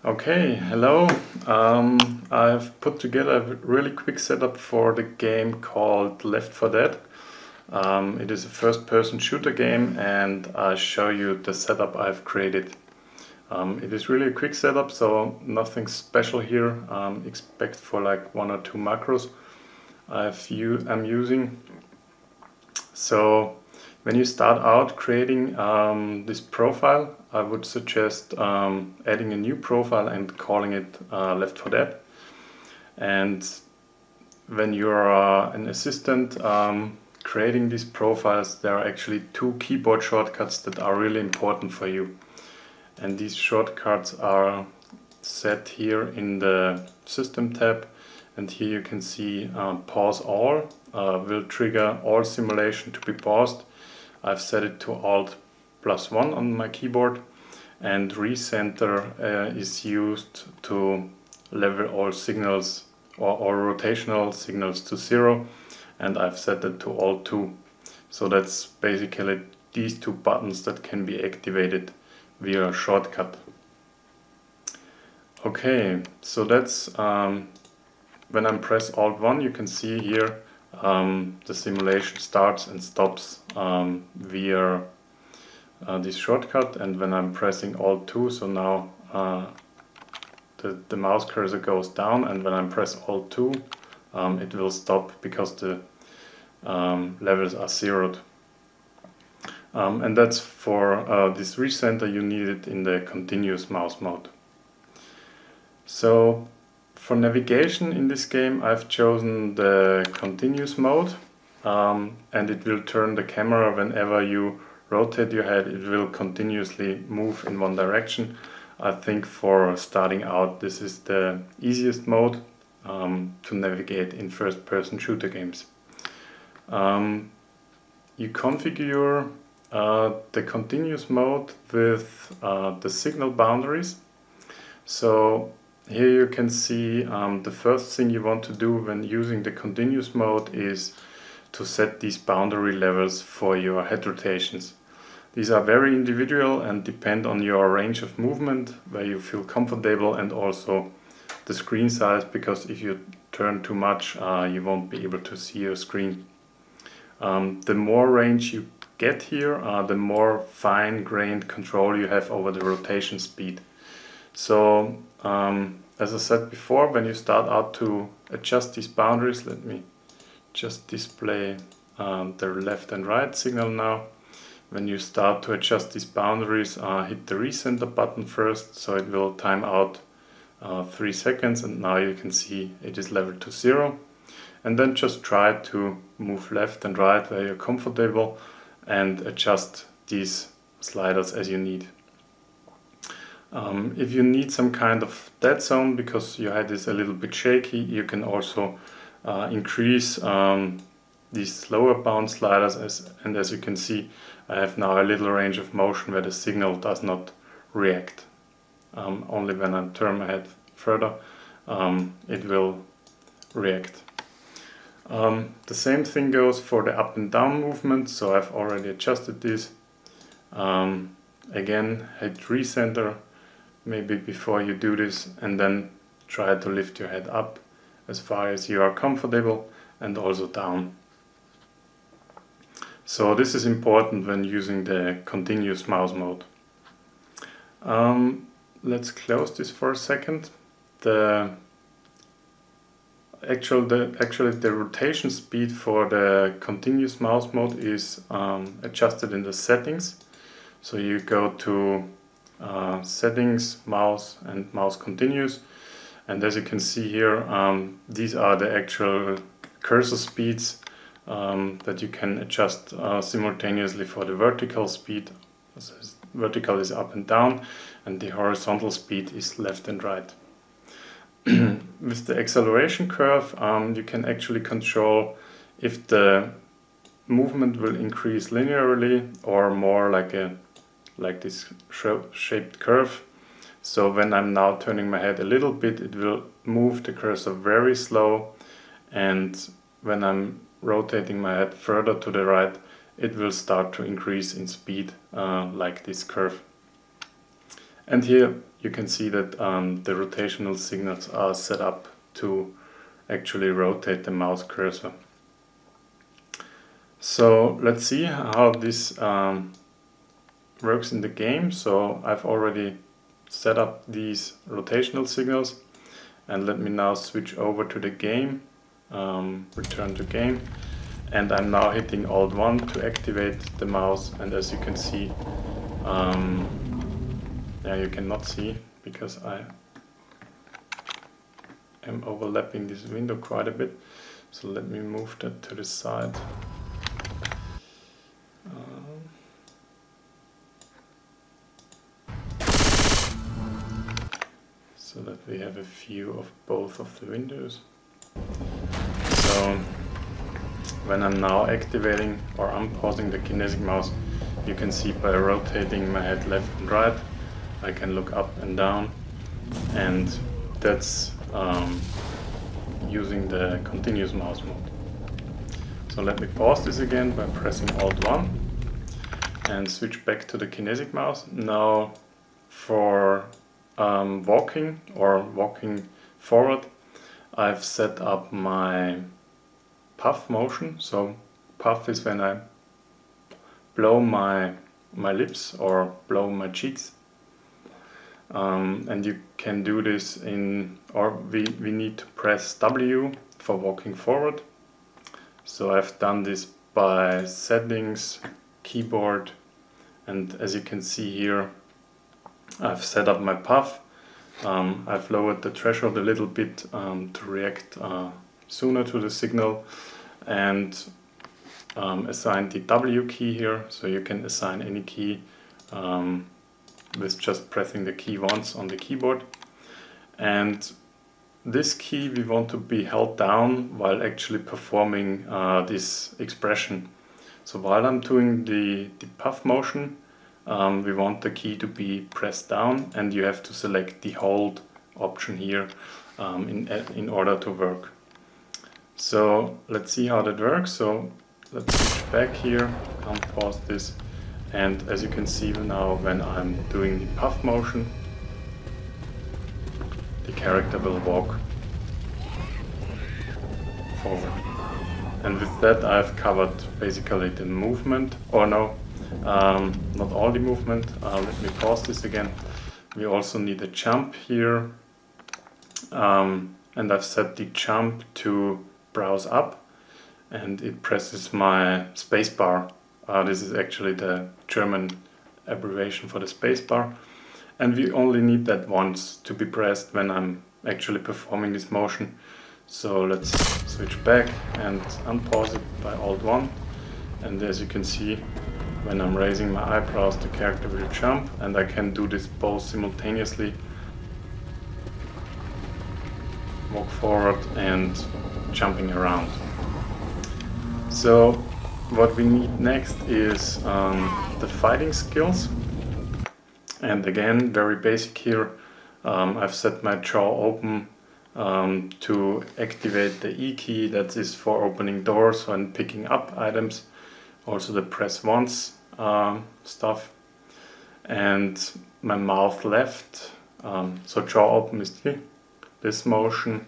Okay, hello. I've put together a really quick setup for the game called Left4Dead. It is a first-person shooter game, and I'll show you the setup I've created. It is really a quick setup, so nothing special here. Expect for like one or two macros I'm using. So when you start out creating this profile, I would suggest adding a new profile and calling it Left4Dead. And when you're an assistant creating these profiles, there are actually two keyboard shortcuts that are really important for you. And these shortcuts are set here in the System tab. And here you can see pause all will trigger all simulation to be paused. I've set it to Alt+1 on my keyboard, and recenter is used to level all signals or rotational signals to 0, and I've set it to Alt2. So that's basically these two buttons that can be activated via a shortcut. Okay, so that's when I press Alt1, you can see here the simulation starts and stops via this shortcut, and when I'm pressing Alt2, so now the mouse cursor goes down, and when I press Alt2 it will stop because the levels are zeroed. And that's for this recenter. You need it in the continuous mouse mode. So for navigation in this game, I've chosen the continuous mode, and it will turn the camera whenever you rotate your head. It will continuously move in one direction. I think for starting out, this is the easiest mode to navigate in first-person shooter games. You configure the continuous mode with the signal boundaries. So here you can see the first thing you want to do when using the continuous mode is to set these boundary levels for your head rotations. These are very individual and depend on your range of movement, where you feel comfortable, and also the screen size, because if you turn too much you won't be able to see your screen. The more range you get here, the more fine-grained control you have over the rotation speed. So as I said before, when you start out to adjust these boundaries, let me just display the left and right signal now. When you start to adjust these boundaries, hit the recenter button first, so it will time out 3 seconds, and now you can see it is leveled to 0. And then just try to move left and right where you're comfortable and adjust these sliders as you need. If you need some kind of dead zone because your head is a little bit shaky, you can also increase these lower bound sliders, and as you can see, I have now a little range of motion where the signal does not react. Only when I turn my head further it will react. The same thing goes for the up and down movement, so I've already adjusted this. Again, hit recenter maybe before you do this, and then try to lift your head up as far as you are comfortable, and also down. So this is important when using the continuous mouse mode. Let's close this for a second. Actually the rotation speed for the continuous mouse mode is adjusted in the settings. So you go to settings, mouse, and mouse continuous, and as you can see here, these are the actual cursor speeds that you can adjust simultaneously for the vertical speed. So vertical is up and down, and the horizontal speed is left and right. With the acceleration curve, you can actually control if the movement will increase linearly or more like this shaped curve. So when I'm now turning my head a little bit, it will move the cursor very slow, and when I'm rotating my head further to the right, it will start to increase in speed like this curve. And here you can see that the rotational signals are set up to actually rotate the mouse cursor. So let's see how this works in the game. So I've already set up these rotational signals, and let me now switch over to the game, return to game, and I'm now hitting Alt 1 to activate the mouse. And as you can see, yeah, you cannot see because I am overlapping this window quite a bit, so let me move that to the side. So that we have a view of both of the windows. So when I'm now activating or unpausing the KinesicMouse, you can see by rotating my head left and right, I can look up and down, and that's using the continuous mouse mode. So let me pause this again by pressing Alt 1 and switch back to the KinesicMouse. Now for walking or walking forward, I've set up my puff motion. So puff is when I blow my lips or blow my cheeks. And you can do this or we need to press W for walking forward. So I've done this by settings, keyboard, and as you can see here, I've set up my puff. I've lowered the threshold a little bit to react sooner to the signal, and assigned the W key here, so you can assign any key with just pressing the key once on the keyboard. And this key we want to be held down while actually performing this expression. So while I'm doing the puff motion, we want the key to be pressed down, and you have to select the hold option here in order to work. So let's see how that works. So let's switch back here, unpause this, and as you can see now, when I'm doing the puff motion, the character will walk forward. And with that I've covered basically the movement, or no, not all the movement. Let me pause this again. We also need a jump here, and I've set the jump to browse up, and it presses my spacebar. This is actually the German abbreviation for the spacebar, and we only need that once to be pressed when I'm actually performing this motion. So let's switch back and unpause it by Alt 1, and as you can see, when I'm raising my eyebrows, the character will jump, and I can do this both simultaneously, walk forward and jumping around. So what we need next is the fighting skills, and again, very basic here. I've set my jaw open to activate the E key, that is for opening doors and picking up items, also the press once stuff, and my mouth left, so jaw open is this motion,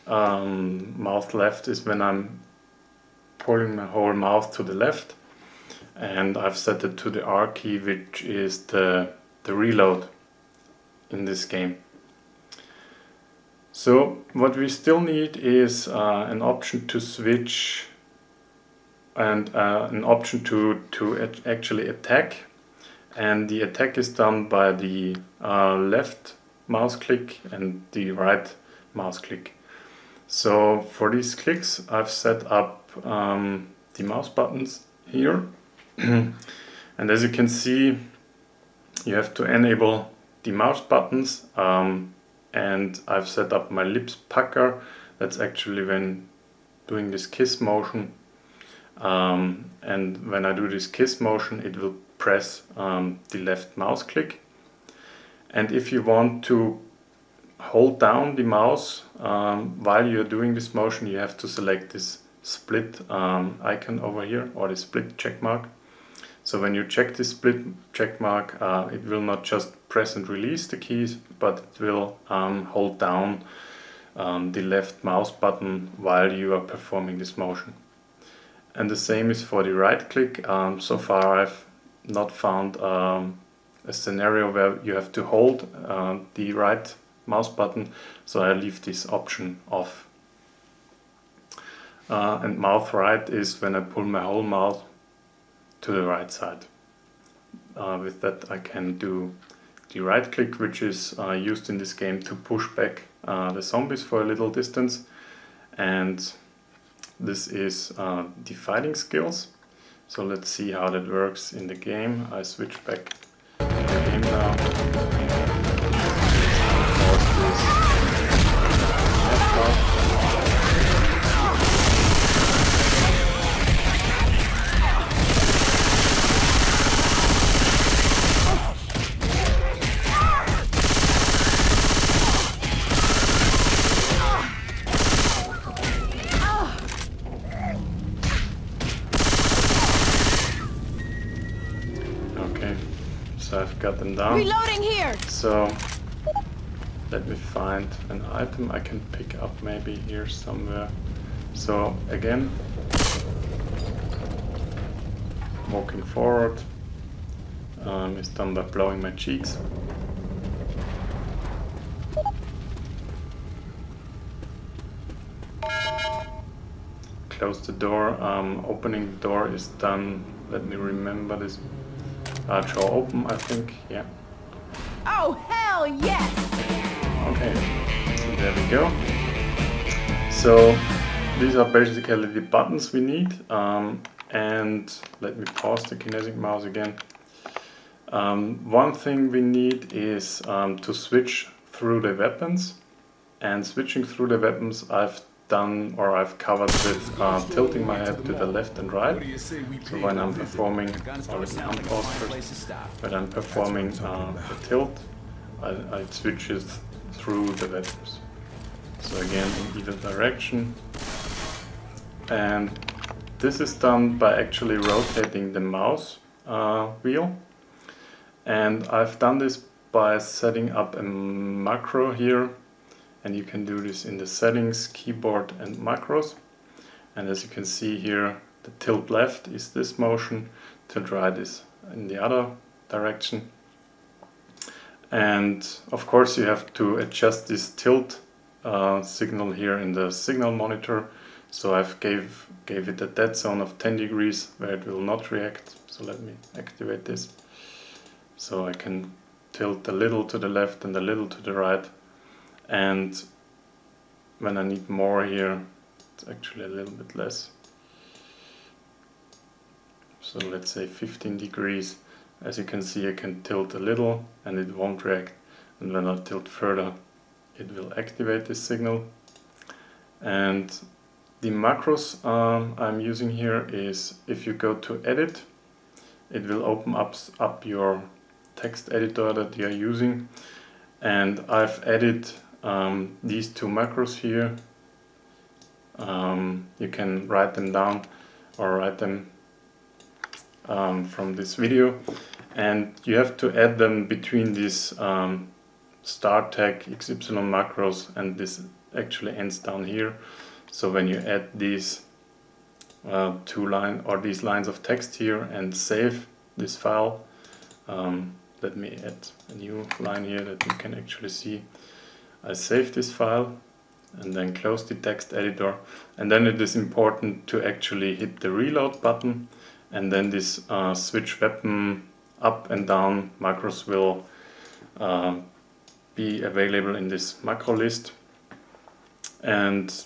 mouth left is when I'm pulling my whole mouth to the left, and I've set it to the R key, which is the reload in this game. So what we still need is an option to switch and an option to actually attack, and the attack is done by the left mouse click and the right mouse click. So for these clicks I've set up the mouse buttons here and as you can see, you have to enable the mouse buttons, and I've set up my lips pucker. That's actually when doing this kiss motion, and when I do this kiss motion it will press the left mouse click. And if you want to hold down the mouse while you're doing this motion, you have to select this split icon over here, or the split check mark. So when you check this split check mark, it will not just press and release the keys, but it will hold down the left mouse button while you are performing this motion. And the same is for the right click. So far I've not found a scenario where you have to hold the right mouse button, so I leave this option off. And mouth right is when I pull my whole mouth to the right side. With that I can do the right click, which is used in this game to push back the zombies for a little distance, and this is the fighting skills. So let's see how that works in the game. I switch back to the game now. Pause this. Okay, so I've got them down. Reloading here. So let me find an item I can pick up maybe here somewhere. So again, walking forward is done by blowing my cheeks. Close the door. Opening the door is done. Let me remember this. Draw open, I think. Yeah. Oh, hell yes! Okay, there we go. So these are basically the buttons we need. And let me pause the KinesicMouse again. One thing we need is to switch through the weapons. And switching through the weapons I've done, or I've covered with tilting my head to the left and right. So when I'm performing, or let me unpause first, when I'm performing the tilt, I switch it through the weapons. So again in either direction. And this is done by actually rotating the mouse wheel. And I've done this by setting up a macro here. And you can do this in the settings, keyboard and macros. And as you can see here, the tilt left is this motion, tilt right is in the other direction. And of course you have to adjust this tilt signal here in the signal monitor. So I've gave it a dead zone of 10 degrees where it will not react. So let me activate this. So I can tilt a little to the left and a little to the right. And when I need more here, it's actually a little bit less. So let's say 15 degrees. As you can see, I can tilt a little and it won't react. And when I tilt further, it will activate this signal. And the macros I'm using here is, if you go to edit, it will open up your text editor that you are using. And I've added these two macros here. You can write them down or write them from this video, and you have to add them between these start tag XY macros, and this actually ends down here. So when you add these these lines of text here and save this file, let me add a new line here that you can actually see. I save this file and then close the text editor, and then it is important to actually hit the reload button, and then this switch weapon up and down macros will be available in this macro list, and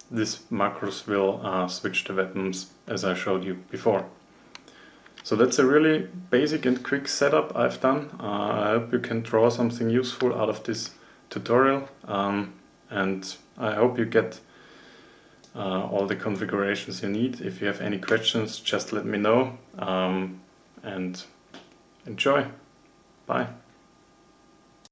this macros will switch the weapons as I showed you before. So that's a really basic and quick setup I've done. I hope you can draw something useful out of this tutorial, and I hope you get all the configurations you need. If you have any questions, just let me know, and enjoy. Bye.